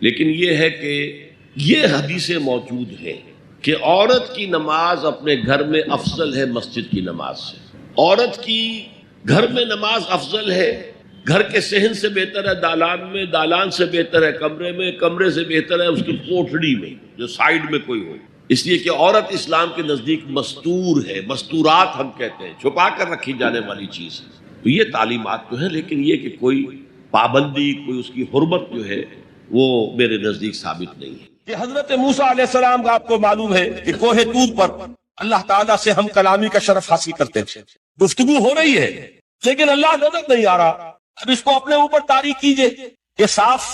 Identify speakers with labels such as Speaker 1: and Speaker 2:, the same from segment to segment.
Speaker 1: لیکن یہ ہے کہ یہ حدیثیں موجود ہیں کہ عورت کی نماز اپنے گھر میں افضل ہے مسجد کی نماز سے. عورت کی گھر میں نماز افضل ہے، گھر کے صحن سے بہتر ہے دالان میں، دالان سے بہتر ہے کمرے میں، کمرے سے بہتر ہے اس کی کوٹھڑی میں جو سائیڈ میں کوئی ہو. اس لیے کہ عورت اسلام کے نزدیک مستور ہے، مستورات ہم کہتے ہیں، چھپا کر رکھی جانے والی چیز ہے. تو یہ تعلیمات تو ہے، لیکن یہ کہ کوئی پابندی، کوئی اس کی حرمت جو ہے وہ میرے نزدیک ثابت نہیں ہے.
Speaker 2: کہ حضرت موسیٰ علیہ السلام کا آپ کو معلوم ہے کہ کوہ طور پر اللہ تعالیٰ سے ہم کلامی کا شرف حاصل کرتے تھے. گفتگو ہو رہی ہے لیکن اللہ نظر نہیں آ رہا. اب اس کو اپنے اوپر طاری کیجئے کہ صاف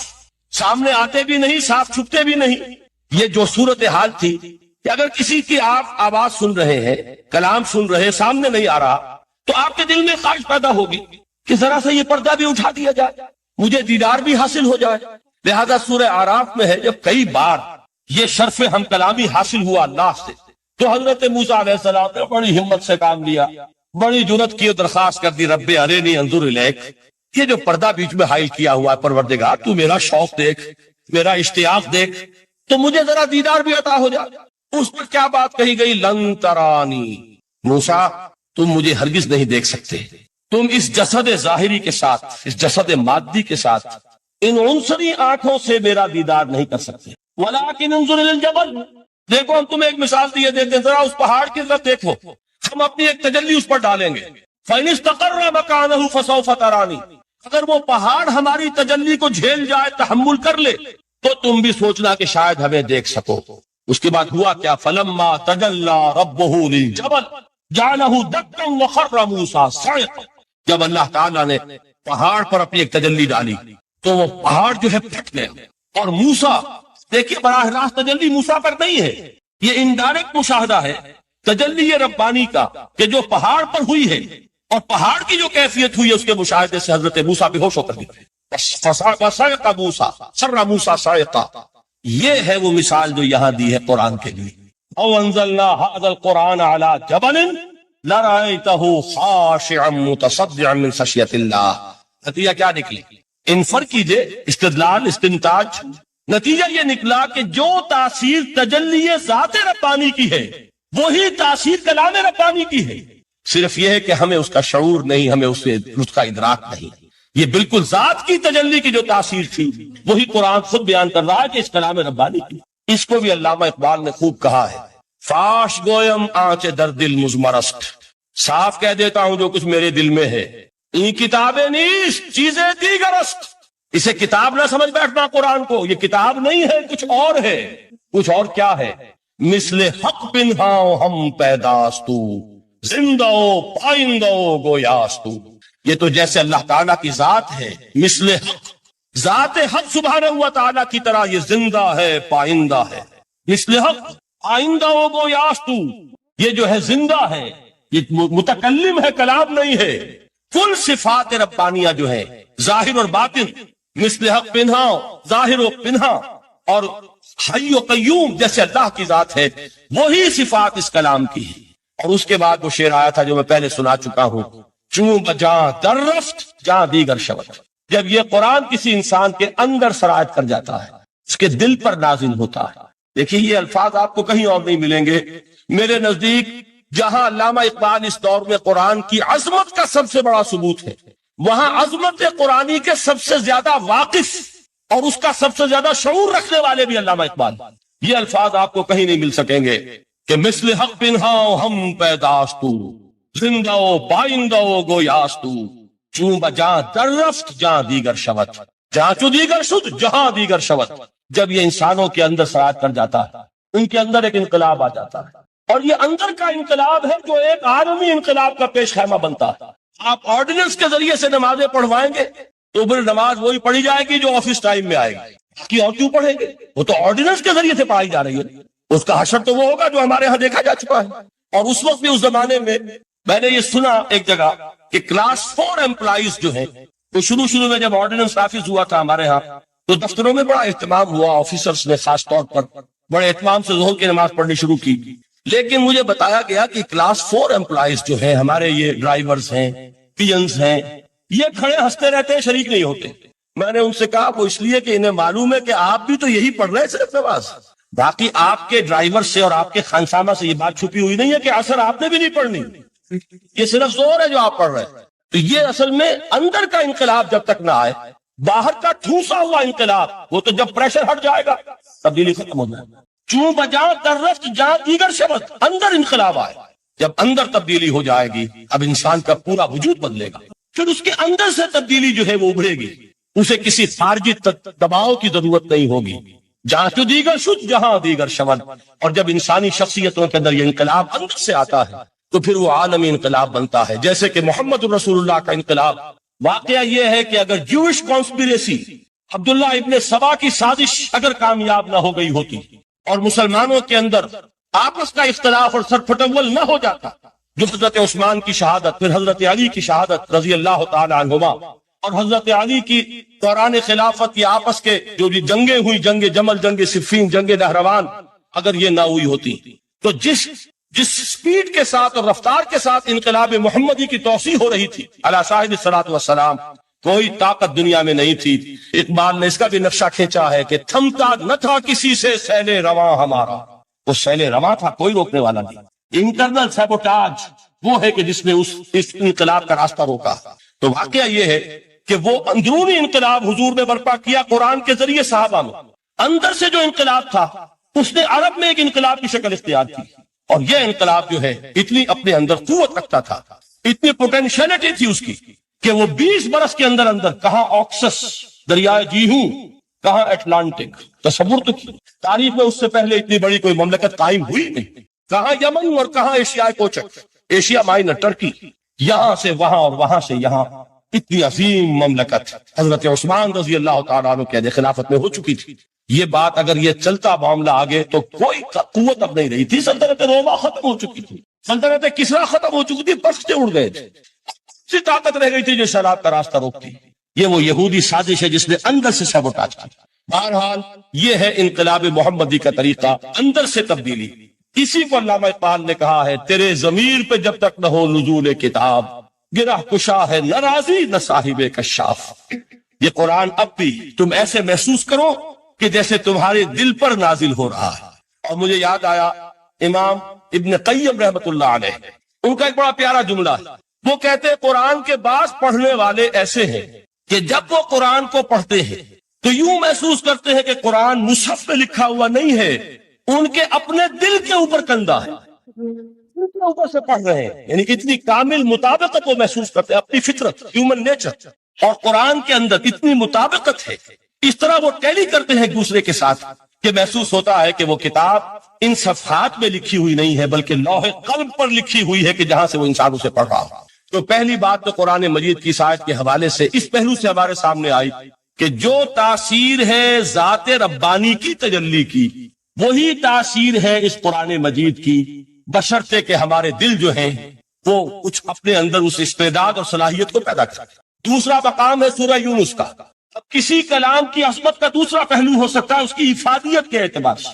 Speaker 2: سامنے آتے بھی نہیں، صاف چھپتے بھی نہیں. یہ جو صورتحال تھی کہ اگر کسی کی آپ آواز سن رہے ہیں، کلام سن رہے ہیں، سامنے نہیں آ رہا، تو آپ کے دل میں خواہش پیدا ہوگی کہ ذرا سا یہ پردہ بھی اٹھا دیا جائے، مجھے دیدار بھی حاصل ہو جائے. لہذا سورہ اعراف میں ہے جب کئی بار یہ شرف ہم کلامی حاصل ہوا اللہ سے، تو حضرت موسیٰ علیہ السلام نے بڑی ہمت سے کام لیا، بڑی جرت کی، درخواست کر دی، رب ارنی انظر الیک. یہ جو پردہ بیچ میں حائل کیا ہوا ہے پروردگار، تو میرا شوق دیکھ، میرا اشتیاق دیکھ، تو مجھے ذرا دیدار بھی عطا ہو جائے. اس پر کیا بات کہی گئی؟ لن ترانی، موسیٰ تم مجھے ہرگز نہیں دیکھ سکتے، تم اس جسد ظاہری کے ساتھ، اس جسد مادی کے ساتھ، ان عنصری آنکھوں سے میرا دیدار نہیں کر سکتے. ولیکن انظر الی الجبل، دیکھو ہم تمہیں ایک مثال دیے دیتے ہیں، ذرا اس پہاڑ کی طرف دیکھو، ہم اپنی ایک تجلی اس پر ڈالیں گے. فَإِنِ اسْتَقَرَّ مَكَانَهُ فَسَوْفَ تَرَانِي، اگر وہ پہاڑ ہماری تجلی کو جھیل جائے، تحمل کر لے، تو تم بھی سوچنا کہ شاید ہمیں دیکھ سکو. اس کے بعد ہوا کیا؟ فَلَمَّا تَجَلَّى رَبُّهُ لِلْجَبَلِ جَعَلَهُ دَكًّا وَخَرَّ مُوسَىٰ صَعِقًا. جب اللہ تعالیٰ نے پہاڑ پر اپنی ایک تجلی ڈالی تو وہ پہاڑ جو ہے پھٹ گیا. اور موسیٰ، دیکھیے براہ راست تجلی موسیٰ پر نہیں ہے، یہ انڈائریکٹ مشاہدہ ہے تجلی ربانی کا کہ جو پہاڑ پر ہوئی ہے، اور پہاڑ کی جو کیفیت ہوئی ہے اس کے مشاہدے سے حضرت موسیٰ بے ہوش ہو کر گئے. فَصَعِقَ مُوسَىٰ صَرَّ مُوسَىٰ صَعِقًا. یہ ہے وہ مثال جو یہاں دی ہے قرآن کے لیے. او انزلنا هذا القرآن على جبل لرأيته خاشعا متصدعا من خشية الله. نتیجہ کیا نکلی؟ انفر کیجئے، استدلال، استنتاج. نتیجہ یہ نکلا کہ جو تاثیر تجلی ذات ربانی کی ہے وہی تاثیر کلام ربانی کی ہے. صرف یہ ہے کہ ہمیں اس کا شعور نہیں، ہمیں اس سے اس کا ادراک نہیں. یہ بالکل ذات کی تجلی کی جو تاثیر تھی وہی قرآن خود بیان کر رہا ہے کہ اس کلام ربانی کی. اس کو بھی علامہ اقبال نے خوب کہا ہے، فاش گویم آنچ در دل مزمرست، صاف کہہ دیتا ہوں جو کچھ میرے دل میں ہے. این کتابیں نیست چیزیں دیگرست. اسے کتاب نہ سمجھ بیٹھنا قرآن کو، یہ کتاب نہیں ہے، کچھ اور ہے. کچھ اور کیا ہے؟ مثل حق پنہاؤ ہم پیداستو، زندہ پائندہ گویاستو. یہ تو جیسے اللہ تعالیٰ کی ذات ہے، مثل حق، ذات حق سبحانہ و تعالیٰ کی طرح یہ زندہ ہے، پائندہ ہے. مثل حق آئندہ گویاستو، یہ جو ہے زندہ ہے، یہ متکلم ہے، کلام نہیں ہے. کل صفات ربانیہ جو ہے ظاہر اور باطن، مثل حق پنہا، ظاہر و پنہا، اور حی و قیوم جیسے اللہ کی ذات ہے، وہی صفات اس کلام کی ہے. اور اس کے بعد وہ شعر آیا تھا جو میں پہلے سنا چکا ہوں، چوں بجاں در رفت جاں دیگر شود. جب یہ قرآن کسی انسان کے اندر سرایت کر جاتا ہے، اس کے دل پر نازل ہوتا ہے. دیکھیے یہ الفاظ آپ کو کہیں اور نہیں ملیں گے. میرے نزدیک جہاں علامہ اقبال اس دور میں قرآن کی عظمت کا سب سے بڑا ثبوت ہے، وہاں عظمت قرآنی کے سب سے زیادہ واقف اور اس کا سب سے زیادہ شعور رکھنے والے بھی علامہ اقبال. یہ الفاظ آپ کو کہیں نہیں مل سکیں گے کہ مثل حق پنہاؤ ہم پیداستو، زندہ پائندہ گویاستو، چوں بجاں در رفت جہاں دیگر شود، جہاں چو دیگر شد جہاں دیگر شود. جب یہ انسانوں کے اندر سرایت کر جاتا ہے، ان کے اندر ایک انقلاب آ جاتا ہے، اور یہ اندر کا انقلاب ہے جو ایک عالمی انقلاب کا پیش خیمہ بنتا ہے. آپ آرڈیننس کے ذریعے سے نمازیں پڑھوائیں گے تو پھر نماز وہی پڑھی جائے گی جو آفس ٹائم میں آئے گی. باقی اور کیوں پڑھیں گے؟ وہ تو آرڈیننس کے ذریعے سے پڑھائی جا رہی ہے. اس کا حشر تو وہ ہوگا جو ہمارے ہاں دیکھا جا چکا ہے. اور اس وقت بھی، اس زمانے میں نے یہ سنا ایک جگہ کہ کلاس 4 امپلائیز جو ہیں، تو شروع میں جب آرڈیننس نافذ ہوا تھا ہمارے ہاں تو دفتروں میں بڑا اہتمام ہوا، آفیسرز نے خاص طور پر بڑے اہتمام سے ظہر کی نماز پڑھنی شروع کی. لیکن مجھے بتایا گیا کہ کلاس 4 امپلائیز جو ہیں ہمارے، یہ ڈرائیورز ہیں، پی اینز ہیں، یہ کھڑے ہنستے رہتے ہیں، شریک نہیں ہوتے. میں نے ان سے کہا وہ اس لیے کہ انہیں معلوم ہے کہ آپ بھی تو یہی پڑھ رہے ہیں صرف نماز، باقی آپ کے ڈرائیور سے اور آپ کے خانسامہ سے یہ بات چھپی ہوئی نہیں ہے کہ عصر آپ نے بھی نہیں پڑھنی، یہ صرف زور ہے جو آپ پڑھ رہے ہیں۔ تو یہ اصل میں اندر کا انقلاب جب تک نہ آئے، باہر کا ٹھوسا ہوا انقلاب وہ تو جب پریشر ہٹ جائے گا تبدیلی ختم ہو جائے گا۔ چوں بجاں در رفت جہاں دیگر شبت، اندر انقلاب آئے، جب اندر تبدیلی ہو جائے گی اب انسان کا پورا وجود بدلے گا، پھر اس کے اندر سے تبدیلی جو ہے وہ ابھرے گی، اسے کسی خارجی دباؤ کی ضرورت نہیں ہوگی۔ جہاں تو دیگر شد جہاں دیگر شمن، اور جب انسانی شخصیتوں کے اندر یہ انقلاب اندر سے آتا ہے تو پھر وہ عالمی انقلاب بنتا ہے، جیسے کہ محمد رسول اللہ کا انقلاب۔ واقعہ یہ ہے کہ اگر جوش کانسپیریسی، عبداللہ ابن سبا کی سازش اگر کامیاب نہ ہو گئی ہوتی اور مسلمانوں کے اندر آپس کا اختلاف اور سرپھٹول نہ ہو جاتا، جو حضرت عثمان کی شہادت، پھر حضرت علی کی شہادت رضی اللہ تعالی عنہما، اور حضرت علی کی دوران خلافت یہ آپس کے جو بھی جنگیں ہوئی، جنگ جمل، جنگ صفین، جنگ نہروان، اگر یہ نہ ہوئی ہوتی تو جس سپیڈ کے ساتھ اور رفتار کے ساتھ انقلاب محمدی کی توسیع ہو رہی تھی علی صاحب الصلاۃ والسلام، کوئی طاقت دنیا میں نہیں تھی۔ اقبال نے اس کا بھی نقشہ کھینچا ہے کہ تھمتا نہ تھا کسی سے سیل رواں ہمارا، وہ سیل رواں تھا، کوئی روکنے والا نہیں۔ انٹرنل سیبوٹاج وہ ہے کہ جس نے اس انقلاب کا راستہ روکا۔ تو واقعہ یہ ہے کہ وہ اندرونی انقلاب حضور نے برپا کیا قرآن کے ذریعے صحابہ میں، اندر سے جو انقلاب تھا اس نے عرب میں ایک انقلاب کی شکل اختیار کی، اور یہ انقلاب جو ہے اتنی اپنے اندر قوت رکھتا تھا، اتنی پوٹینشیلٹی تھی اس کی کہ وہ 20 برس کے اندر اندر کہاں آکسس دریائے جیہوں، کہاں اٹلانٹک، تصور تو کی تاریخ میں اس سے پہلے اتنی بڑی کوئی مملکت قائم ہوئی نہیں، کہاں یمن اور کہاں ایشیا کوچک، ایشیا مائنر ٹرکی، یہاں سے وہاں اور وہاں سے یہاں، اتنی عظیم مملکت حضرت عثمان رضی اللہ تعالیٰ عنہ کے خلافت میں ہو چکی تھی۔ یہ بات اگر یہ چلتا معاملہ آگے تو کوئی قوت اب نہیں رہی تھی، سلطنت روما ختم ہو چکی تھی، سلطنت کسرا ختم ہو چکی تھی، پرچے اڑ گئے تھے، سی طاقت رہ گئی تھی جو شراب کا راستہ روکتی۔ یہ وہ یہودی سازش ہے جس نے اندر سے سیبوٹاج کی۔ بہرحال یہ ہے انقلاب محمدی کا طریقہ، اندر سے تبدیلی۔ اسی کو علامہ اقبال نے کہا ہے، تیرے ضمیر پہ جب تک نہ ہو نزول کتاب، گرہ کشا ہے نہ راضی نہ صاحب کشاف۔ یہ قرآن اب بھی تم ایسے محسوس کرو کہ جیسے تمہارے دل پر نازل ہو رہا ہے۔ اور مجھے یاد آیا امام ابن قیم رحمت اللہ علیہ، ان کا ایک بڑا پیارا جملہ ہے، وہ کہتے ہیں قرآن کے بعض پڑھنے والے ایسے ہیں کہ جب وہ قرآن کو پڑھتے ہیں تو یوں محسوس کرتے ہیں کہ قرآن مصحف پہ لکھا ہوا نہیں ہے، ان کے اپنے دل کے اوپر کندہ ہے، اوپر سے پڑھ رہے ہیں، یعنی اتنی کامل مطابقت وہ محسوس کرتے ہیں، اپنی فطرت، ہیومن نیچر اور قرآن کے اندر اتنی مطابقت ہے، اس طرح وہ ٹیلی کرتے ہیں ایک دوسرے کے ساتھ کہ محسوس ہوتا ہے کہ وہ کتاب ان صفحات میں لکھی ہوئی نہیں ہے بلکہ لوح قلب پر لکھی ہوئی ہے کہ جہاں سے وہ انسان اسے پڑھ رہا ہو۔ تو پہلی بات تو قرآن مجید کی آیت کے حوالے سے اس پہلو سے ہمارے سامنے آئی کہ جو تاثیر ہے ذات ربانی کی تجلی کی، وہی تاثیر ہے اس قرآن مجید کی، بشرطے کہ ہمارے دل جو ہیں وہ کچھ اپنے اندر اس استعداد اور صلاحیت کو پیدا کریں۔ دوسرا مقام ہے سورہ یونس کا۔ اب کسی کلام کی عظمت کا دوسرا پہلو ہو سکتا ہے اس کی افادیت کے اعتبار سے،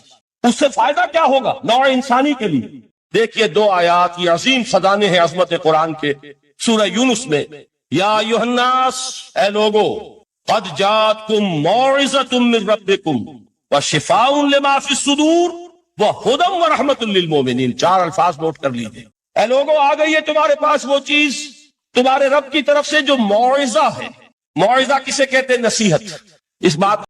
Speaker 2: اس سے فائدہ کیا ہوگا نوع انسانی کے لیے۔ دیکھیے 2 آیات، یہ عظیم خزانے ہیں عظمت قرآن کے۔ سورہ یونس میں یا ایھا الناس، اے لوگو، قد جاءتکم موعظۃ من ربکم وشفاء لما فی الصدور وہدی ورحمۃ للمؤمنین۔ 4 الفاظ نوٹ کر لیجیے۔ اے لوگو، آ گئی ہے تمہارے پاس وہ چیز تمہارے رب کی طرف سے جو موعظہ ہے۔ موعظہ کسے کہتے ہیں؟ نصیحت۔ اس بات